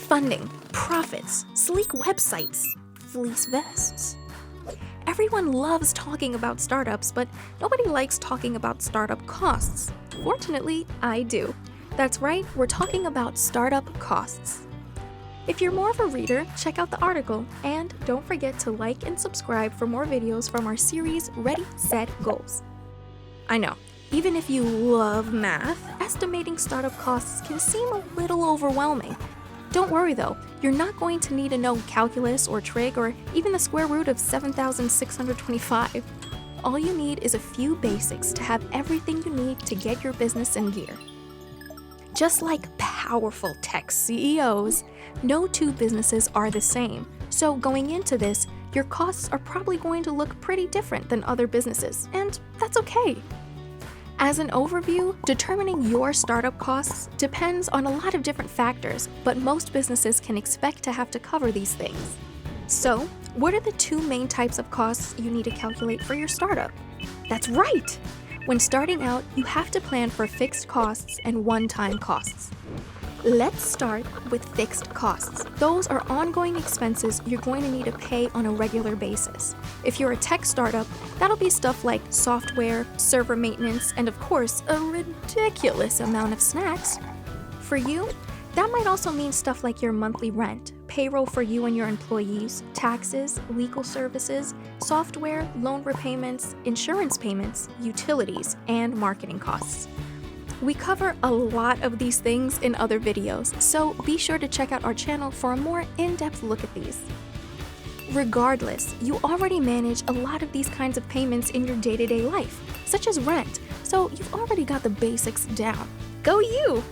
Funding, profits, sleek websites, fleece vests. Everyone loves talking about startups, but nobody likes talking about startup costs. Fortunately, I do. That's right, we're talking about startup costs. If you're more of a reader, check out the article, and don't forget to like and subscribe for more videos from our series Ready, Set, Goals. I know, even if you love math, estimating startup costs can seem a little overwhelming. Don't worry though, you're not going to need to know calculus or trig or even the square root of 7,625. All you need is a few basics to have everything you need to get your business in gear. Just like powerful tech CEOs, no two businesses are the same. So going into this, your costs are probably going to look pretty different than other businesses, and that's okay. As an overview, determining your startup costs depends on a lot of different factors, but most businesses can expect to have to cover these things. So, what are the two main types of costs you need to calculate for your startup? That's right! When starting out, you have to plan for fixed costs and one-time costs. Let's start with fixed costs. Those are ongoing expenses you're going to need to pay on a regular basis. If you're a tech startup, that'll be stuff like software, server maintenance, and of course, a ridiculous amount of snacks. For you, that might also mean stuff like your monthly rent, payroll for you and your employees, taxes, legal services, software, loan repayments, insurance payments, utilities, and marketing costs. We cover a lot of these things in other videos, so be sure to check out our channel for a more in-depth look at these. Regardless, you already manage a lot of these kinds of payments in your day-to-day life, such as rent, so you've already got the basics down. Go you!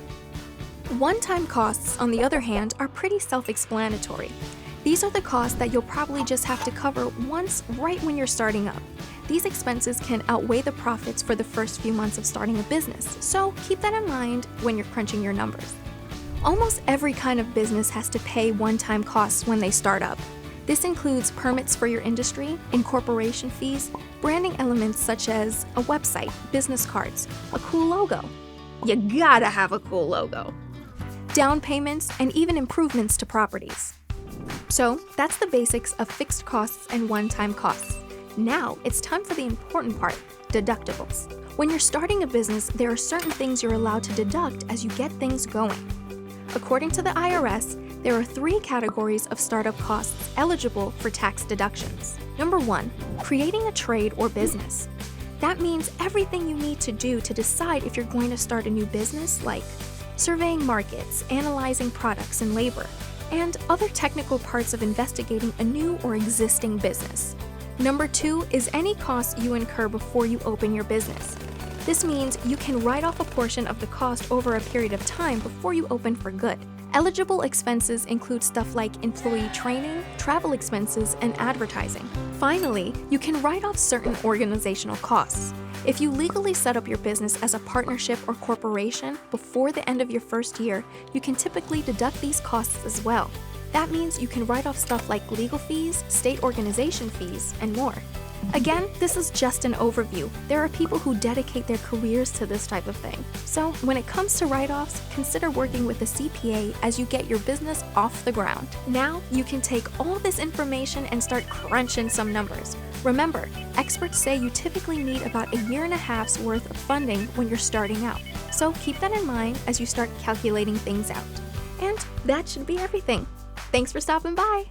One-time costs, on the other hand, are pretty self-explanatory. These are the costs that you'll probably just have to cover once right when you're starting up. These expenses can outweigh the profits for the first few months of starting a business, so keep that in mind when you're crunching your numbers. Almost every kind of business has to pay one-time costs when they start up. This includes permits for your industry, incorporation fees, branding elements such as a website, business cards, a cool logo. You gotta have a cool logo. Down payments, and even improvements to properties. So that's the basics of fixed costs and one-time costs. Now, it's time for the important part, deductibles. When you're starting a business, there are certain things you're allowed to deduct as you get things going. According to the IRS, there are 3 categories of startup costs eligible for tax deductions. Number 1, creating a trade or business. That means everything you need to do to decide if you're going to start a new business, like surveying markets, analyzing products and labor, and other technical parts of investigating a new or existing business. Number 2 is any costs you incur before you open your business. This means you can write off a portion of the cost over a period of time before you open for good. Eligible expenses include stuff like employee training, travel expenses, and advertising. Finally, you can write off certain organizational costs. If you legally set up your business as a partnership or corporation before the end of your first year, you can typically deduct these costs as well. That means you can write off stuff like legal fees, state organization fees, and more. Again, this is just an overview. There are people who dedicate their careers to this type of thing. So when it comes to write-offs, consider working with a CPA as you get your business off the ground. Now, you can take all this information and start crunching some numbers. Remember, experts say you typically need about 1.5 years worth of funding when you're starting out. So keep that in mind as you start calculating things out. And that should be everything. Thanks for stopping by.